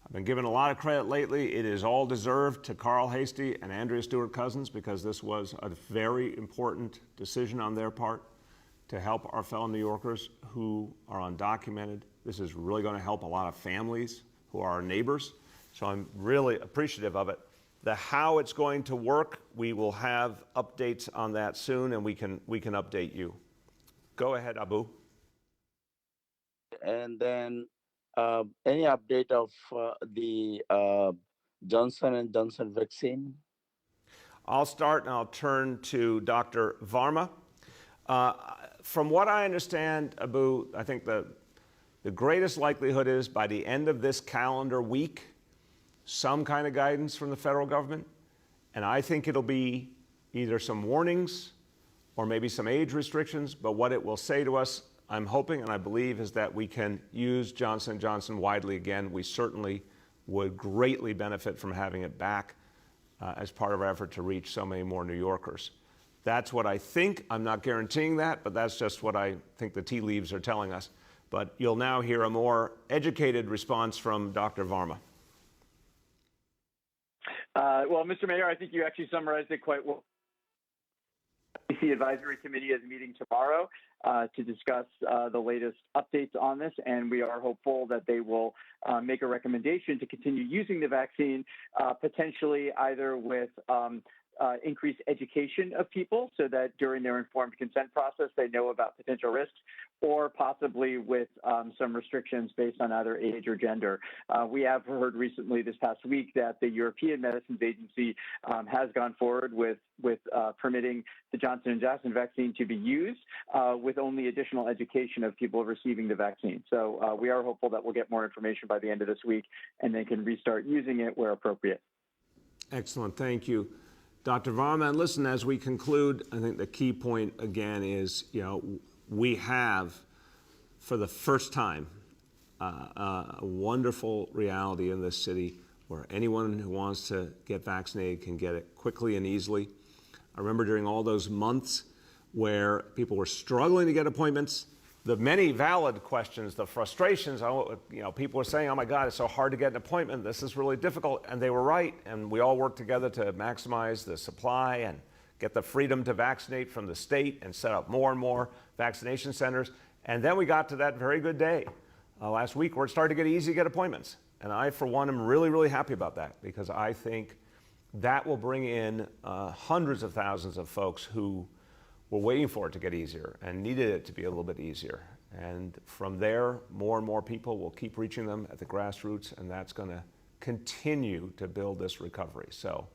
I've been given a lot of credit lately. It is all deserved to Carl Hastie and Andrea Stewart-Cousins because this was a very important decision on their part to help our fellow New Yorkers who are undocumented. This is really going to help a lot of families who are our neighbors, so I'm really appreciative of it. The how it's going to work, we will have updates on that soon, and we can update you. Go ahead, Abu. And then any update of the Johnson & Johnson vaccine? I'll start and I'll turn to Dr. Varma. From what I understand, Abu, I think the greatest likelihood is by the end of this calendar week, some kind of guidance from the federal government. And I think it'll be either some warnings or maybe some age restrictions, but what it will say to us, I'm hoping and I believe, is that we can use Johnson & Johnson widely again. We certainly would greatly benefit from having it back as part of our effort to reach so many more New Yorkers. That's what I think. I'm not guaranteeing that, but that's just what I think the tea leaves are telling us. But you'll now hear a more educated response from Dr. Varma. Well, Mr. Mayor, I think you actually summarized it quite well. The Advisory Committee is meeting tomorrow to discuss the latest updates on this, and we are hopeful that they will make a recommendation to continue using the vaccine, potentially either with increased education of people so that during their informed consent process they know about potential risks, or possibly with some restrictions based on either age or gender. We have heard recently this past week that the European Medicines Agency has gone forward with permitting the Johnson & Johnson vaccine to be used with only additional education of people receiving the vaccine. So we are hopeful that we'll get more information by the end of this week and they can restart using it where appropriate. Excellent, thank you. Dr. Varma, and listen, as we conclude, I think the key point again is, we have, for the first time, a wonderful reality in this city where anyone who wants to get vaccinated can get it quickly and easily. I remember during all those months where people were struggling to get appointments, the many valid questions, the frustrations, people were saying, oh my God, it's so hard to get an appointment. This is really difficult. And they were right. And we all worked together to maximize the supply and get the freedom to vaccinate from the state and set up more and more vaccination centers. And then we got to that very good day last week where it started to get easy to get appointments. And I, for one, am really, really happy about that because I think that will bring in hundreds of thousands of folks who were waiting for it to get easier and needed it to be a little bit easier. And from there, more and more people will keep reaching them at the grassroots, and that's going to continue to build this recovery. So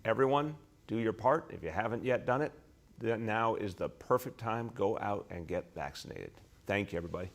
everyone, Do your part. If you haven't yet done it, then now is the perfect time. Go out and get vaccinated. Thank you, everybody.